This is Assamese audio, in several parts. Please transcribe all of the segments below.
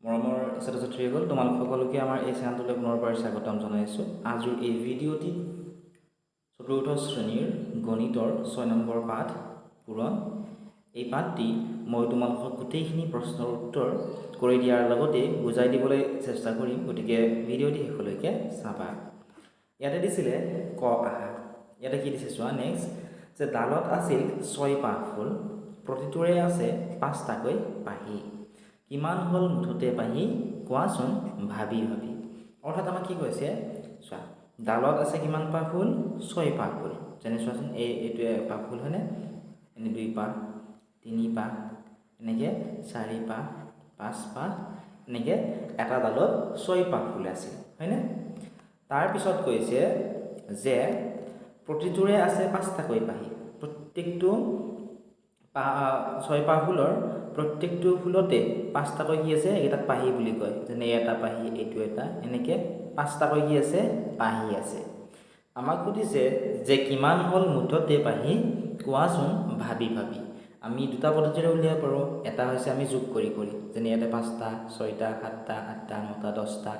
মৰমৰ ছাত্ৰ-ছাত্ৰীসকল তোমালোক সকলোকে আমাৰ এই চেনেলটোলৈ পুনৰবাৰ স্বাগতম জনাইছোঁ। আজিৰ এই ভিডিঅ'টিত চতুৰ্থ শ্ৰেণীৰ গণিতৰ 6 নম্বৰ পাঠ পূৰণ। এই পাঠটি মই তোমালোকক গোটেইখিনি প্ৰশ্নৰ উত্তৰ কৰি দিয়াৰ লগতে বুজাই দিবলৈ চেষ্টা কৰিম, গতিকে ভিডিঅ'টি শেষলৈকে চাবা। ইয়াতে দিছিলে ক আহা, ইয়াতে কি দিছে চোৱা। নেক্সট যে ডালত আছিল 6 পাহ ফুল, প্ৰতিটোৰে আছে 5টাকৈ পাহি, কিমান হ'ল মুঠতে পাহি কোৱাচোন ভাবি ভাবি। অৰ্থাৎ আমাক কি কৈছে চোৱা, ডালত আছে কিমান পাহ ফুল? 6 পাহ ফুল। যেনে চোৱাচোন, এইটোৱে পাহ ফুল হয়নে? এনে 2 পাহ, 3 পাহ, এনেকৈ 4 পাহ, 5 পাহ, এনেকৈ এটা ডালত 6 পাহ ফুল আছিল হয়নে? তাৰপিছত কৈছে যে প্ৰতিটোৰে আছে 5টাকৈ পাহি, প্ৰত্যেকটো 6 পাহ ফুলৰ প্ৰত্যেকটো ফুলতে 5টাকৈ কি আছে, এইকেইটাক পাহি বুলি কয়। যেনে এটা পাহি, এইটো এটা, এনেকৈ 5টাকৈ কি আছে, পাহি আছে। আমাক সুধিছে যে কিমান হ'ল মুঠতে পাহি কোৱাচোন ভাবি ভাবি। আমি দুটা পদ্ধতিৰে উলিয়াব পাৰোঁ। এটা হৈছে আমি যোগ কৰি কৰি, যেনে ইয়াতে 5টা, 6টা, 7টা, 8টা, 9টা, 10টা,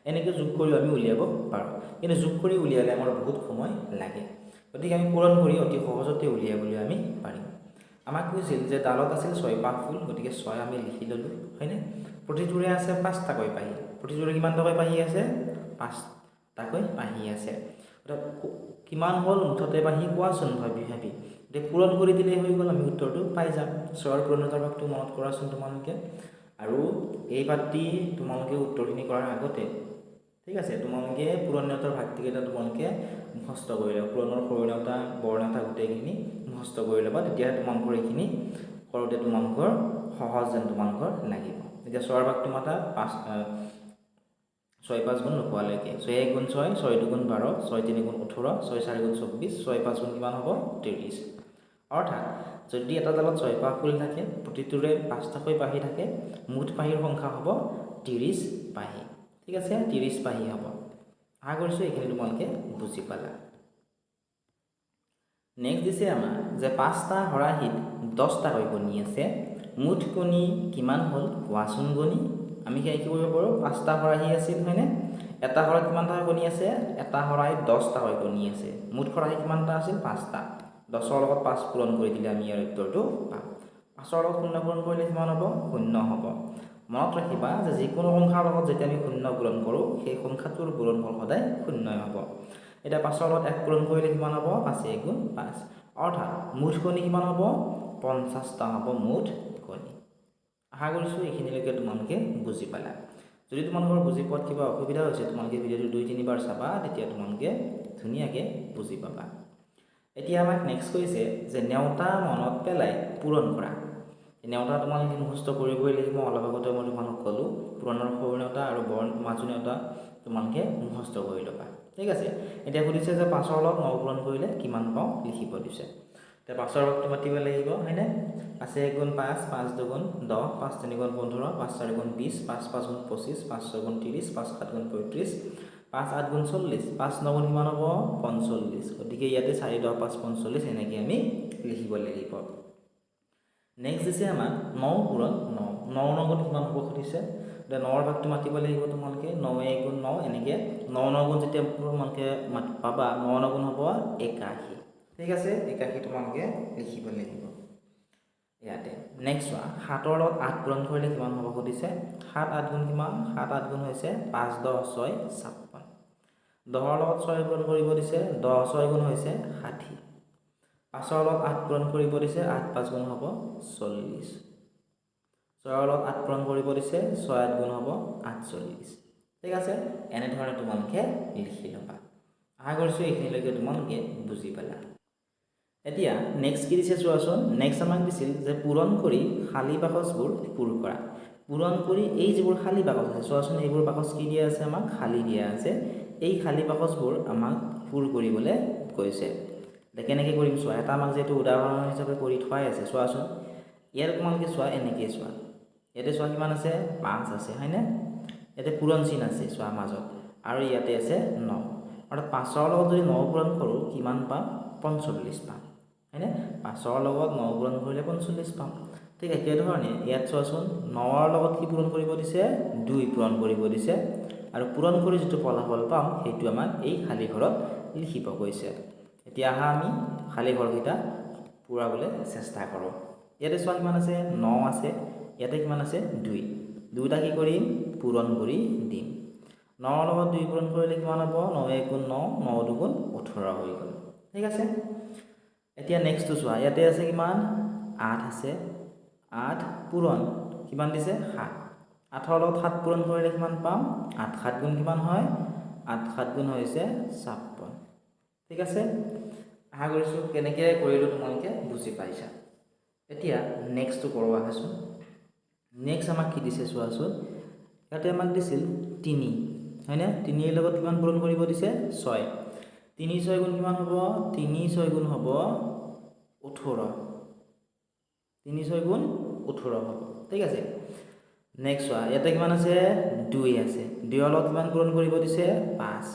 এনেকৈ যোগ কৰিও আমি উলিয়াব পাৰোঁ। কিন্তু যোগ কৰি উলিয়ালে আমাৰ বহুত সময় লাগে, গতিকে আমি পূৰণ কৰি অতি সহজতে উলিয়াবলৈ আমি পাৰিম। আমাক কৈছিল যে ডালত আছিল 6 পাহ ফুল, গতিকে 6 আমি লিখি ল'লোঁ হয়নে? প্ৰতিটোৰে আছে 5টাকৈ পাহি, প্ৰতিটোৰে কিমানটাকৈ পাহি আছে? 5টাকৈ পাহি আছে। কিমান হ'ল মুঠতে পাহি কোৱাচোন ভাবি ভাবি। গতিকে পূৰণ কৰি দিলেই হৈ গ'ল, আমি উত্তৰটো পাই যাম। 6ৰ পূৰণতাৰ ভাগটো মনত কৰাচোন তোমালোকে। আৰু এই পাঠটি তোমালোকে উত্তৰখিনি কৰাৰ আগতে ঠিক আছে, তোমালোকে পূৰণীয়তাৰ ভাগকেইটা তোমালোকে মুখস্থ কৰি ল'বা। পূৰণৰ সৰুণতা বৰ্ণতা গোটেইখিনি মুখস্থ কৰি ল'বা, তেতিয়াহে তোমালোকৰ এইখিনি কৰোঁতে তোমালোকৰ সহজ যেন তোমালোকৰ লাগিব। এতিয়া 6ৰ ভাগটো মাতা 6 5 গুণ নোপোৱালৈকে। 6 1 গুণ 6, 6 2 গুণ 12, 6 3 গুণ 18, 6 4 গুণ 24, 6 5 গুণ কিমান হ'ব? 30। অৰ্থাৎ যদি এটা ডালত 6 পাহ ফুল থাকে, প্ৰতিটোৰে 5টাকৈ পাহি থাকে, মুঠ পাহিৰ সংখ্যা হ'ব 30 পাহি। ঠিক আছে, 30 পাহি হ'ব। আশা কৰিছোঁ এইখিনি তোমালোকে বুজি পালা। নেক্সট দিছে আমাৰ যে 5টা হৰাহিত 10টাকৈ কণী আছে, মুঠ কণী কিমান হ'ল কোৱাচোন গণি। আমি কি কৰিব পাৰোঁ? 5টা হৰাহি আছিল হয়নে? এটা হৰাহিত কিমানটা কণী আছে? এটা হৰাহিত 10টাকৈ কণী আছে। মুঠ হৰাহি কিমানটা আছিল? 5টা। 10ৰ লগত 5 পূৰণ কৰি দিলে আমি ইয়াৰ উত্তৰটো পাম। 5ৰ লগত 0 পূৰণ কৰিলে কিমান হ'ব? 0 হ'ব। মনত ৰাখিবা যে যিকোনো সংখ্যাৰ লগত যেতিয়া আমি 0 পূৰণ কৰোঁ, সেই সংখ্যাটোৰ পূৰণফল সদায় 0 হ'ব। এতিয়া 5ৰ লগত 1 পূৰণ কৰিলে কিমান হ'ব? 5 1 গুণ 5। অৰ্থাৎ মুঠ কণী কিমান হ'ব? 50টা হ'ব মুঠ কণী। আশা কৰিছোঁ এইখিনিলৈকে তোমালোকে বুজি পালা। যদি তোমালোকৰ বুজি পোৱাত কিবা অসুবিধা হৈছে, তোমালোকে ভিডিঅ'টো 2-3 বাৰ চাবা, তেতিয়া তোমালোকে ধুনীয়াকৈ বুজি পাবা। এতিয়া আমাক নেক্সট কৈছে যে নেওতা মনত পেলাই পূৰণ কৰা। নেওতা তোমালোকে মুখস্থ কৰিবই লাগিব। অলপ আগতে মই তোমালোকক ক'লোঁ, পূৰণৰ সৰু নেওতা আৰু মাজু নেওতা তোমালোকে মুখস্থ কৰি ল'বা। ঠিক আছে, এতিয়া সুধিছে যে 5ৰ লগত 9 পূৰণ কৰিলে কিমান পাওঁ লিখিব দিছে। এতিয়া 5ৰ ভাগটো মাতিব লাগিব হয়নে? 5 1 গুণ 5, 5 2 গুণ 10, 5 3 গুণ 15, 5 4 গুণ 20, 5 5 গুণ 25, 5 6 গুণ 30, 5 7 গুণ 35, 5 8 গুণ 40, 5 9 গুণ কিমান হ'ব? 45। গতিকে ইয়াতে 4 10 5 45 এনেকৈ আমি লিখিব লাগিব। নেক্সট দিছে আমাক 9 পূৰণ 9। 9 9 গুণ কিমান হ'ব সুধিছে। এতিয়া 9ৰ ভাগটো মাতিব লাগিব তোমালোকে। 9 1 গুণ 9, এনেকৈ 9 9 গুণ যেতিয়া তোমালোকে পাবা, 9 9 গুণ হ'ব 81। ঠিক আছে, 81 তোমালোকে লিখিব লাগিব ইয়াতে। নেক্সট চোৱা, 7ৰ লগত 8 পূৰণ কৰিলে কিমান হ'ব সুধিছে। 7 8 গুণ কিমান? 7 8 গুণ হৈছে 5 10 6 56। 10ৰ লগত 6 পূৰণ কৰিব দিছে। 10 6 গুণ হৈছে 60। 5ৰ লগত 8 পূৰণ কৰিব দিছে। 8 5 গুণ হ'ব 40। 6ৰ লগত 8 পূৰণ কৰিব দিছে। 6 8 গুণ হ'ব 48। ঠিক আছে, এনেধৰণে তোমালোকে লিখি ল'বা। আশা কৰিছোঁ এইখিনিলৈকে তোমালোকে বুজি পালা। এতিয়া নেক্সট কি দিছে চোৱাচোন। নেক্সট আমাক দিছিল যে পূৰণ কৰি খালী বাকচবোৰ পূৰ কৰা। পূৰণ কৰি এই যিবোৰ খালী বাকচ আছে চোৱাচোন, এইবোৰ বাকচ কি দিয়া আছে? আমাক খালী দিয়া আছে। এই খালী বাকচবোৰ আমাক পূৰ কৰিবলৈ কৈছে। এতিয়া কেনেকৈ কৰিম চোৱা। এটা আমাক যিহেতু উদাহৰণ হিচাপে কৰি থোৱাই আছে, চোৱাচোন ইয়াত তোমালোকে চোৱা, এনেকৈ চোৱা। ইয়াতে চোৱা কিমান আছে? 5 আছে হয়নে? ইয়াতে পূৰণ চিন আছে চোৱা মাজত, আৰু ইয়াতে আছে 9। অৰ্থাৎ 5ৰ লগত যদি 9 পূৰণ কৰোঁ কিমান পাম? 45 পাম হয়নে? 5ৰ লগত 9 পূৰণ কৰিলে 45 পাম। ঠিক একেধৰণে ইয়াত চোৱাচোন 9ৰ লগত কি পূৰণ কৰিব দিছে 2 পূৰণ কৰিব দিছে আৰু পূৰণ কৰি যিটো ফলাফল পাম সেইটো আমাক এই খালী ঘৰত লিখিব কৈছে এতিয়া আহা আমি খালী ঘৰকেইটা পূৰাবলৈ চেষ্টা কৰোঁ ইয়াতে চোৱা কিমান আছে 9 আছে ইয়াতে কিমান আছে 2 দুটা কি কৰিম পূৰণ কৰি দিম 9ৰ লগত 2 পূৰণ কৰিলে কিমান হ'ব 9 × 9 9 × 2 18 হৈ গ'ল ঠিক আছে এতিয়া নেক্সটটো চোৱা ইয়াতে আছে কিমান 8 আছে 8 পূৰণ কিমান দিছে 7 8ৰ লগত 7 পূৰণ কৰিলে কিমান পাম 8 7 গুণ কিমান হয় 8 7 গুণ হৈছে 56 ঠিক আছে আশা কৰিছোঁ কেনেকৈ কৰিলোঁ তোমালোকে বুজি পাইছা এতিয়া নেক্সটটো কৰোঁ আহাচোন নেক্সট আমাক কি দিছে চোৱাচোন ইয়াতে আমাক দিছিল 3 হয়নে 3ৰ লগত কিমান পূৰণ কৰিব দিছে 6 3 6 গুণ কিমান হ'ব 3 6 গুণ হ'ব 18 3 6 গুণ 18 হ'ব ঠিক আছে নেক্সট চোৱা ইয়াতে কিমান আছে 2 আছে 2ৰ লগত কিমান পূৰণ কৰিব দিছে 5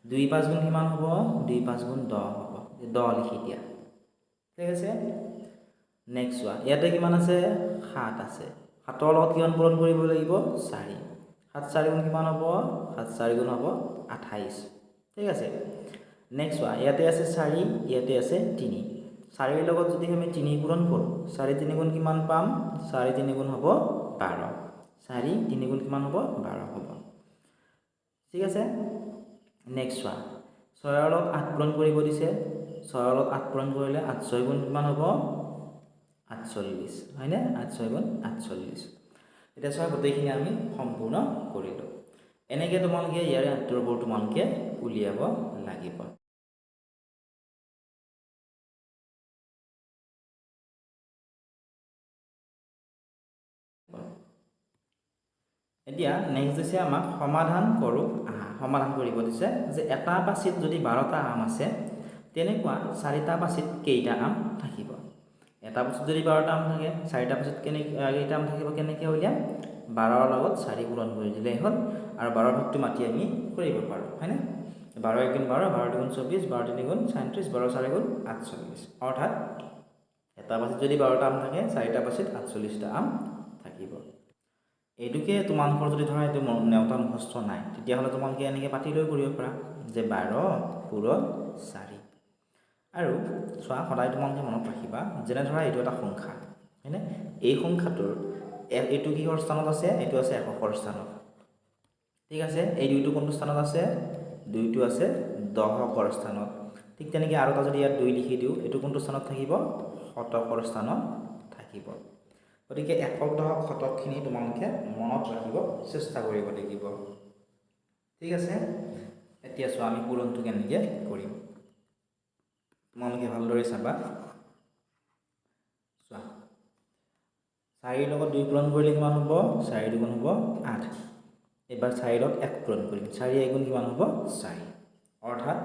2 5 গুণ কিমান হ'ব 2 5 গুণ 10 হ'ব 10 লিখি দিয়া ঠিক আছে নেক্সট চোৱা ইয়াতে কিমান আছে 7 আছে 7ৰ লগত কিমান পূৰণ কৰিব লাগিব 4 7 4 গুণ কিমান হ'ব 7 4 গুণ হ'ব 28 ঠিক আছে নেক্সট চোৱা ইয়াতে আছে 4 ইয়াতে আছে 3 4ৰ লগত যদি আমি 3 পূৰণ কৰোঁ 4 3 গুণ কিমান পাম 4 3 গুণ হ'ব 12 4 3 গুণ কিমান হ'ব 12 হ'ব ঠিক আছে নেক্সট চোৱা 6ৰ লগত 8 পূৰণ কৰিব দিছে 6ৰ লগত 8 পূৰণ কৰিলে 8 6 গুণ কিমান হ'ব 48 হয়নে 8 6 গুণ 48 এতিয়া চোৱা গোটেইখিনি আমি সম্পূৰ্ণ কৰিলোঁ এনেকৈ তোমালোকে ইয়াৰে উত্তৰবোৰ তোমালোকে উলিয়াব লাগিব এতিয়া নেক্সট দিছে আমাক সমাধান কৰোঁ সমাধান কৰিব দিছে যে এটা বাচিত যদি 12টা আম আছে তেনেকুৱা 4টা বাচিত কেইটা আম থাকিব এটা বাচিত যদি 12টা আম থাকে 4টা বাচিত কেইটা আম থাকিব কেনেকৈ উলিয়াম 12ৰ লগত 4 পূৰণ কৰি দিলেই হ'ল আৰু 12ৰ ভাগটো মাতি আমি কৰিব পাৰোঁ হয়নে 12 1 গুণ 12 12 2 গুণ 24 12 3 গুণ 37 12 4 গুণ 48 অৰ্থাৎ এটা বাচিত যদি 12টা আম থাকে 4টা বাচিত 48টা আম থাকিব এইটোকে তোমালোকৰ যদি ধৰা এইটো নেওতা মুখস্থ নাই তেতিয়াহ'লে তোমালোকে এনেকৈ পাতি লৈ কৰিব পাৰা যে 12 পূৰণ 4 আৰু চোৱা সদায় তোমালোকে মনত ৰাখিবা যেনে ধৰা এইটো এটা সংখ্যা হয়নে এই সংখ্যাটোৰ এইটো কিহৰ স্থানত আছে এইটো আছে এককৰ স্থানত ঠিক আছে এই দুইটো কোনটো স্থানত আছে দুইটো আছে দশকৰ স্থানত ঠিক তেনেকৈ আৰু এটা যদি ইয়াত 2 লিখি দিওঁ এইটো কোনটো স্থানত থাকিব শতকৰ স্থানত থাকিব গতিকে একক দশক শতকখিনি তোমালোকে মনত ৰাখিব চেষ্টা কৰিব লাগিব ঠিক আছে এতিয়া চোৱা আমি পূৰণটো কেনেকৈ কৰিম তোমালোকে ভালদৰে চাবা চোৱা 4ৰ লগত 2 পূৰণ কৰিলে কিমান হ'ব 4 2 গুণ হ'ব 8 এবাৰ 4ৰ লগত 1 পূৰণ কৰিম 4 1 গুণ কিমান হ'ব 4 অৰ্থাৎ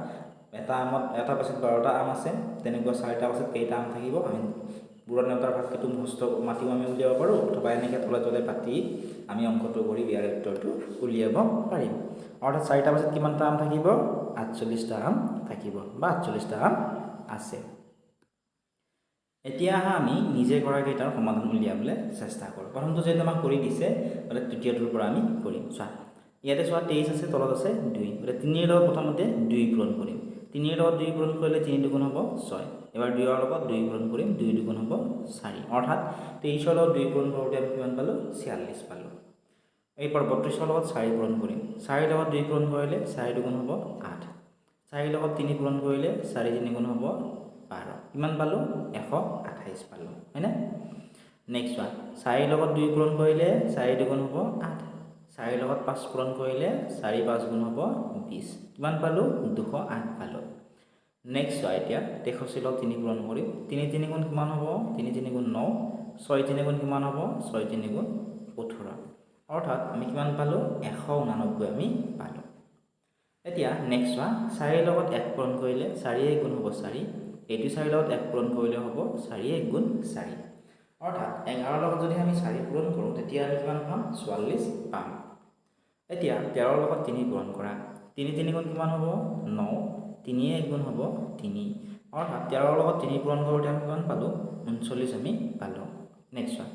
এটা পাছত 12টা আম আছে তেনেকুৱা 4টা পাছত কেইটা আম থাকিব আমি বুঢ়া নেওতাৰ ভাগটো মুখস্থ মাতিও আমি উলিয়াব পাৰোঁ অথবা এনেকৈ তলে তলে পাতি আমি অংকটো কৰি ইয়াৰ উত্তৰটো উলিয়াব পাৰিম অৰ্থাৎ 4টা পাছত কিমানটা আম থাকিব 48টা আম থাকিব বা 48টা আম আছে এতিয়া আমি নিজে কৰা কেইটাৰ সমাধান উলিয়াবলৈ চেষ্টা কৰোঁ প্ৰথমটো যেহেতু আমাক কৰি দিছে গতিকে তৃতীয়টোৰ পৰা আমি কৰিম চোৱা ইয়াতে চোৱা 23 আছে তলত আছে 2 গতিকে 3ৰ লগত প্ৰথমতে 2 পূৰণ কৰিম 3ৰ লগত 2 পূৰণ কৰিলে 3 2 গুণ হ'ব 6 এবাৰ 2ৰ লগত 2 পূৰণ কৰিম 2 2 গুণ হ'ব 4 অৰ্থাৎ 23ৰ লগত 2 পূৰণ কৰোঁতে আমি কিমান পালোঁ 46 পালোঁ এইবাৰ 32ৰ লগত 4 পূৰণ কৰিম 4ৰ লগত 2 পূৰণ কৰিলে 4 2 গুণ হ'ব 8 4ৰ লগত 3 পূৰণ কৰিলে 4 3 গুণ হ'ব 12 কিমান পালোঁ 128 পালোঁ হয়নে নেক্সট ওৱান 4ৰ লগত 2 পূৰণ কৰিলে 4 2 গুণ হ'ব 8 4ৰ লগত 5 পূৰণ কৰিলে 4 5 গুণ হ'ব 20 কিমান পালোঁ 208 পালোঁ নেক্সট চোৱা এতিয়া 63 লগত 3 পূৰণ কৰিম 3 3 গুণ কিমান হ'ব 3 3 গুণ 9 6 3 গুণ কিমান হ'ব 6 3 গুণ 18 অৰ্থাৎ আমি কিমান পালোঁ 189 আমি পালোঁ এতিয়া নেক্সট চোৱা 4ৰ লগত 1 পূৰণ কৰিলে 4 1 গুণ হ'ব 4 এইটো 4ৰ লগত 1 পূৰণ কৰিলে হ'ব 4 1 গুণ 4 অৰ্থাৎ 11ৰ লগত যদি আমি 4 পূৰণ কৰোঁ তেতিয়া আমি কিমান পাম 44 পাম এতিয়া 13ৰ লগত 3 পূৰণ কৰা 3 3 গুণ কিমান হ'ব 9 3 1 গুণ হ'ব 3 অৰ্থাৎ 13ৰ লগত 3 পূৰণ কৰোঁতে আমি কিমান পালোঁ 39 আমি পালোঁ নেক্সট ওৱান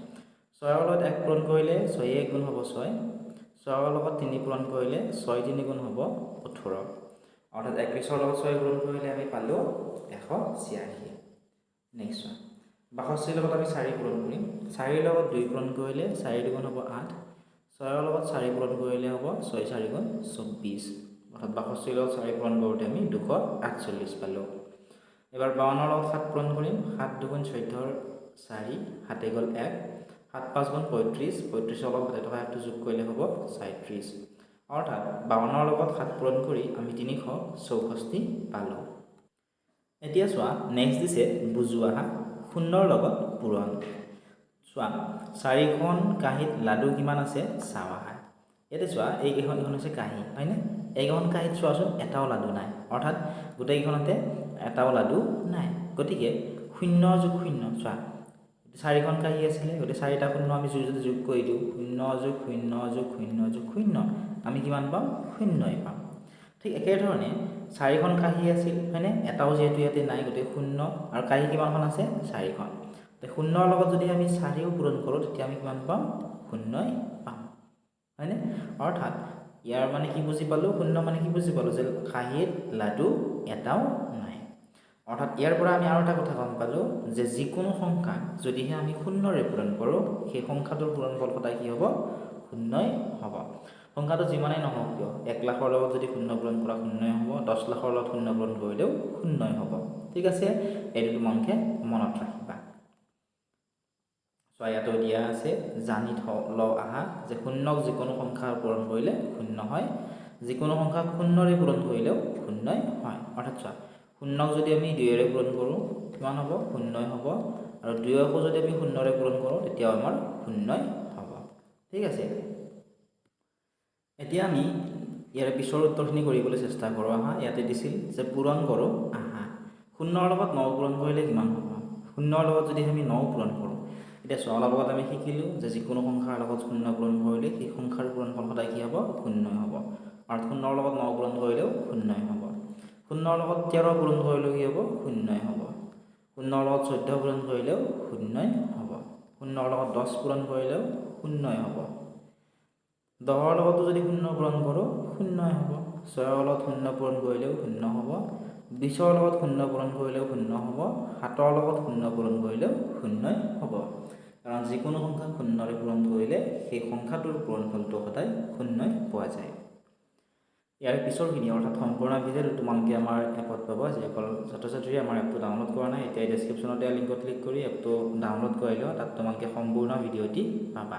6ৰ লগত 1 পূৰণ কৰিলে 6 1 গুণ হ'ব 6, 6ৰ লগত 3 পূৰণ কৰিলে 6 3 গুণ হ'ব 18, অৰ্থাৎ 31ৰ লগত 6 পূৰণ কৰিলে আমি পালোঁ 186। নেক্সট ওৱান, 62ৰ লগত আমি 4 পূৰণ কৰিম, 4ৰ লগত 2 পূৰণ কৰিলে 4 2 গুণ হ'ব 8, 6ৰ লগত 4 পূৰণ কৰিলে হ'ব 6 4 গুণ 24, অৰ্থাৎ 62ৰ লগত 4 পূৰণ কৰোঁতে আমি 248 পালোঁ। এবাৰ 52ৰ লগত 7 পূৰণ কৰিম, 7 2 গুণ 14 4, 7 গ'ল 1, 7 5 গুণ 35, 35ৰ লগত 1 টকা 1টো যোগ কৰিলে হ'ব 37, অৰ্থাৎ 52ৰ লগত 7 পূৰণ কৰি আমি 364 পালোঁ। এতিয়া চোৱা নেক্সট দিছে বুজোৱা শূন্যৰ লগত পূৰণ। চোৱা 4খন কাঁহীত লাডু কিমান আছে চাওঁ আহা। ইয়াতে চোৱা এইকেইখন হৈছে কাঁহী হয়নে, এইকেইখন কাঁহীত চোৱাচোন এটাও লাডু নাই, অৰ্থাৎ গোটেইকেইখনতে এটাও লাডু নাই। গতিকে 0 যোগ 0, চোৱা 4খন কাঁহী আছিলে, গতিকে 4টা শূন্য আমি যদি যোগ কৰি দিওঁ 0 যোগ 0 যোগ 0 যোগ 0, আমি কিমান পাম 0ই পাম। ঠিক একেধৰণে 4খন কাঁহী আছিল হয়নে, এটাও যিহেতু ইয়াতে নাই গতিকে 0, আৰু কাঁহী কিমানখন আছে 4খন, 0ৰ লগত যদি আমি 4ও পূৰণ কৰোঁ তেতিয়া আমি কিমান পাম 0ই পাম হয়নে। অৰ্থাৎ ইয়াৰ মানে কি বুজি পালোঁ, 0 মানে কি বুজি পালোঁ যে কাঁহীত লাডু এটাও নাই। অৰ্থাৎ ইয়াৰ পৰা আমি আৰু এটা কথা গম পালোঁ যে যিকোনো সংখ্যা যদিহে আমি 0ৰে পূৰণ কৰোঁ সেই সংখ্যাটোৰ পূৰণফল সদায় কি হ'ব 0ই হ'ব। সংখ্যাটো যিমানেই নহওক কিয় 1 লাখৰ লগত যদি 0 পূৰণ কৰা 0ই হ'ব, 10 লাখৰ লগত 0 পূৰণ কৰিলেও 0ই হ'ব। ঠিক আছে, এইটো তোমালোকে মনত ৰাখিবা। চোৱা ইয়াতো দিয়া আছে জানি লওঁ আহা যে 0ক যিকোনো সংখ্যা পূৰণ কৰিলে 0 হয়, যিকোনো সংখ্যা 0ৰে পূৰণ কৰিলেও 0ই হয়। অৰ্থাৎ চোৱা 0ক যদি আমি 2ৰে পূৰণ কৰোঁ কিমান হ'ব 0ই হ'ব, আৰু 2কো যদি আমি 0ৰে পূৰণ কৰোঁ তেতিয়াও আমাৰ 0ই হ'ব। ঠিক আছে, এতিয়া আমি ইয়াৰ পিছৰ উত্তৰখিনি কৰিবলৈ চেষ্টা কৰোঁ আহা। ইয়াতে দিছিল যে পূৰণ কৰোঁ আহা, 0ৰ লগত 9 পূৰণ কৰিলে কিমান হ'ব, 0ৰ লগত যদি আমি 9 পূৰণ কৰোঁ, এতিয়া চোৱা অলপ আগত আমি শিকিলোঁ যে যিকোনো সংখ্যাৰ লগত 0 পূৰণ কৰিলে সেই সংখ্যাৰ পূৰণফল সদায় কি হ'ব 0ই হ'ব, আৰু 0ৰ লগত 9 পূৰণ কৰিলেও 0ই হ'ব। 0ৰ লগত 13 পূৰণ কৰিলেও কি হ'ব 0ই হ'ব, 0ৰ লগত 14 পূৰণ কৰিলেও 0ই হ'ব, 0ৰ লগত 10 পূৰণ কৰিলেও 0ই হ'ব, 10ৰ লগতো যদি 0 পূৰণ কৰোঁ 0ই হ'ব, 6ৰ লগত 0 পূৰণ কৰিলেও 0 হ'ব, 20ৰ লগত 0 পূৰণ কৰিলেও 0 হ'ব, 7ৰ লগত 0 পূৰণ কৰিলেও 0ই হ'ব। কাৰণ যিকোনো সংখ্যা 0ৰে পূৰণ কৰিলে সেই সংখ্যাটোৰ পূৰণফলটো সদায় 0ই পোৱা যায়। ইয়াৰ পিছৰখিনি অৰ্থাৎ সম্পূৰ্ণ ভিডিঅ'টো তোমালোকে আমাৰ এপত পাবা। যিসকল ছাত্ৰ ছাত্ৰীয়ে আমাৰ এপটো ডাউনলোড কৰা নাই এতিয়া ডেছক্ৰিপশ্যনতে লিংকত ক্লিক কৰি এপটো ডাউনলোড কৰি লোৱা, তাত তোমালোকে সম্পূৰ্ণ ভিডিঅ'টি পাবা।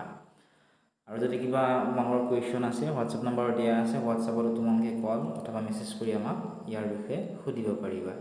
আৰু যদি কিবা তোমালোকৰ কুৱেশ্যন আছে হোৱাটছএপ নম্বৰ দিয়া আছে, হোৱাটছএপত তোমালোকে কল অথবা মেছেজ কৰি আমাক ইয়াৰ বিষয়ে সুধিব পাৰিবা।